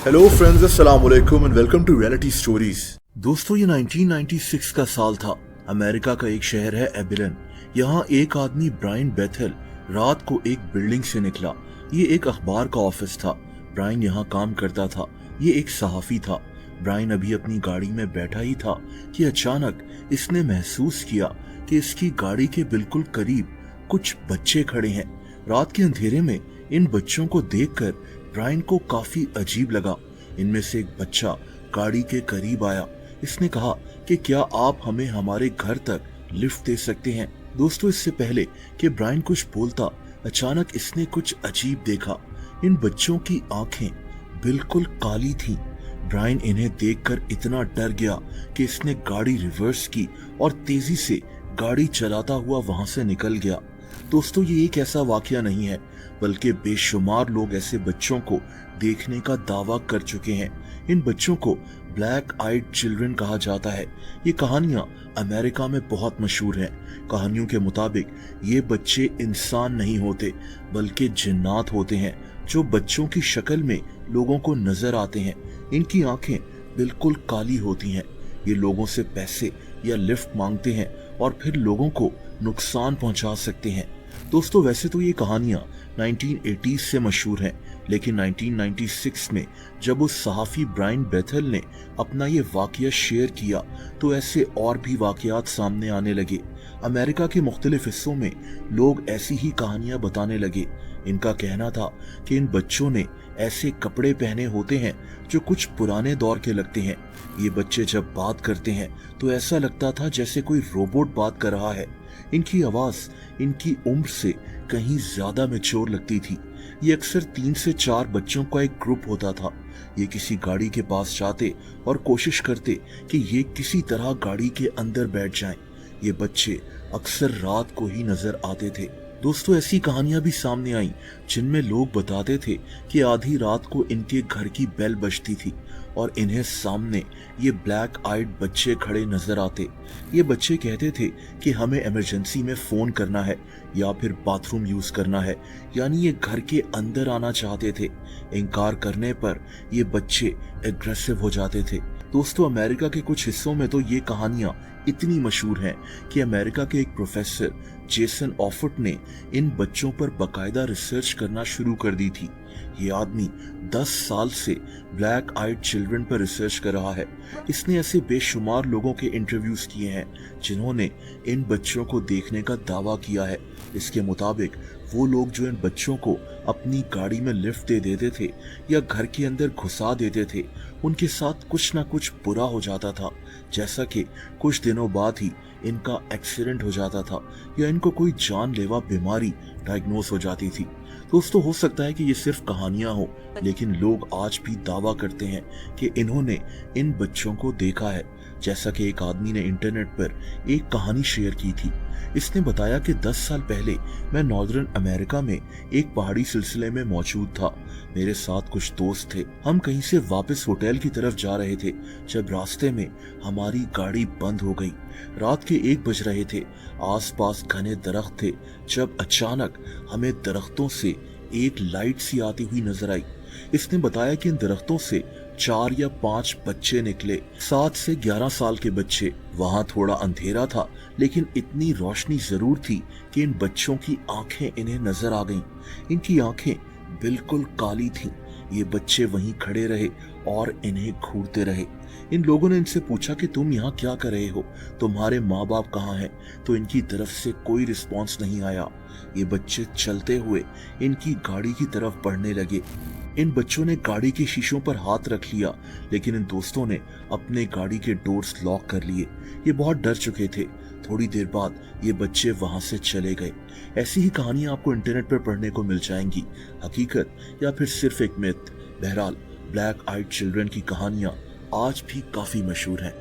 Hello friends, अस्सलाम वालेकुम and welcome to reality stories. दोस्तों, ये 1996 का साल था। अमेरिका का एक शहर है एबिलन। यहाँ एक आदमी ब्रायन बेथेल रात को एक बिल्डिंग से निकला। ये एक अखबार का ऑफिस था। ब्रायन यहाँ काम करता था। ये एक सहाफी था। ब्रायन अभी अपनी गाड़ी में बैठा ही था कि अचानक इसने महसूस किया कि इसकी गाड़ी के बिल्कुल करीब कुछ बच्चे खड़े हैं। रात के अंधेरे में इन बच्चों को देखकर ब्रायन को काफी अजीब लगा। इनमें से एक बच्चा गाड़ी के करीब आया। इसने कहा कि क्या आप हमें हमारे घर तक लिफ्ट दे सकते हैं। दोस्तों, इससे पहले कि ब्रायन कुछ बोलता, अचानक इसने कुछ अजीब देखा। इन बच्चों की आंखें बिल्कुल काली थीं। ब्रायन इन्हें देखकर इतना डर गया कि इसने गाड़ी रिवर्स की और तेजी से गाड़ी चलाता हुआ वहां से निकल गया। दोस्तों, ये एक ऐसा वाकया नहीं है, बल्कि बेशुमार लोग ऐसे बच्चों को देखने का दावा कर चुके हैं। इन बच्चों को ब्लैक आइड चिल्ड्रन कहा जाता है। ये कहानियां अमेरिका में बहुत मशहूर हैं। कहानियों के मुताबिक ये बच्चे इंसान नहीं होते, बल्कि जिन्नात होते हैं जो बच्चों की शक्ल में लोगों को नजर आते हैं। इनकी आंखें बिल्कुल काली होती हैं। ये लोगों से पैसे या लिफ्ट मांगते हैं और फिर लोगों को नुकसान पहुंचा सकते हैं। दोस्तों, वैसे तो ये कहानियां 1980s से मशहूर हैं, लेकिन 1996 में जब उस सहाफी ब्रायन बेथेल ने अपना ये वाकया शेयर किया तो ऐसे और भी वाकयात सामने आने लगे। अमेरिका के मुख्तलिफ हिस्सों में लोग ऐसी ही कहानियां बताने लगे। इनका कहना था कि इन बच्चों ने ऐसे कपड़े पहने होते हैं जो कुछ पुराने दौर के लगते हैं। ये बच्चे जब बात करते हैं तो ऐसा लगता था जैसे कोई रोबोट बात कर रहा है। इनकी आवाज इनकी उम्र से कहीं ज्यादा मैच्योर लगती थी। ये अक्सर 3 से 4 बच्चों का एक ग्रुप होता था। ये किसी गाड़ी के पास जाते और कोशिश करते कि ये किसी तरह गाड़ी के अंदर बैठ जाएं। ये बच्चे अक्सर रात को ही नजर आते थे। दोस्तों, ऐसी कहानियां भी सामने आई जिनमें लोग बताते थे कि आधी रात को इनके घर की बेल बजती थी और इन्हें सामने ये ब्लैक आइड बच्चे खड़े नजर आते। ये बच्चे कहते थे कि हमें इमरजेंसी में फोन करना है या फिर बाथरूम यूज करना है, यानी ये घर के अंदर आना चाहते थे। इनकार करने पर ये बच्चे एग्रेसिव हो जाते थे। दोस्तों, अमेरिका के कुछ हिस्सों में तो ये कहानियां इतनी मशहूर हैं कि अमेरिका के एक प्रोफेसर जेसन ऑफट ने इन बच्चों पर बाकायदा रिसर्च करना शुरू कर दी थी। ये आदमी 10 साल से ब्लैक आइड चिल्ड्रन पर रिसर्च कर रहा है। इसने ऐसे बेशुमार लोगों के इंटरव्यूज किए हैं जिन्होंने इन बच्चों को देखने का दावा किया है। इसके मुताबिक वो लोग जो इन बच्चों को अपनी गाड़ी में लिफ्ट दे देते थे या घर के अंदर घुसा देते थे, उनके साथ कुछ ना कुछ बुरा हो जाता था। जैसा कि कुछ दिनों बाद ही इनका एक्सीडेंट हो जाता था या इनको कोई जानलेवा बीमारी डायग्नोस हो जाती थी। दोस्तों, हो सकता है कि ये सिर्फ कहानियां हो, लेकिन लोग आज भी दावा करते हैं कि इन्होंने इन बच्चों को देखा है। जैसा कि एक आदमी ने इंटरनेट पर एक कहानी शेयर की थी। इसने बताया कि 10 साल पहले मैं नॉर्दर्न अमेरिका में एक पहाड़ी सिलसिले में मौजूद था। मेरे साथ कुछ दोस्त थे। हम कहीं से वापस होटल की तरफ जा रहे थे जब रास्ते में हमारी गाड़ी बंद हो गई। रात के 1 बज रहे थे। आसपास घने दरख्त थे जब अचानक हमें दरख्तों से एक लाइट सी आती हुई नजर आई। इसने बताया कि इन दरख्तों से 4 या 5 बच्चे निकले, 7 से 11 साल के बच्चे। वहां थोड़ा अंधेरा था, लेकिन इतनी रोशनी जरूर थी कि इन बच्चों की आंखें इन्हें नजर आ गईं। इनकी आंखें बिल्कुल काली थीं। ये बच्चे वहीं खड़े रहे और इन्हें घूरते रहे। इन लोगों ने इनसे पूछा कि तुम यहाँ क्या कर रहे हो, तुम्हारे माँ बाप कहाँ हैं? तो इनकी तरफ से कोई रिस्पॉन्स नहीं आया। ये बच्चे चलते हुए इनकी गाड़ी की तरफ बढ़ने लगे। इन बच्चों ने गाड़ी के शीशों पर हाथ रख लिया, लेकिन इन दोस्तों ने अपने गाड़ी के डोर्स लॉक कर लिए। ये बहुत डर चुके थे। थोड़ी देर बाद ये बच्चे वहां से चले गए। ऐसी ही कहानियां आपको इंटरनेट पर पढ़ने को मिल जाएंगी, हकीकत या फिर सिर्फ एक मिथ। बहरहाल, ब्लैक आइड चिल्ड्रन की कहानियां आज भी काफी मशहूर हैं।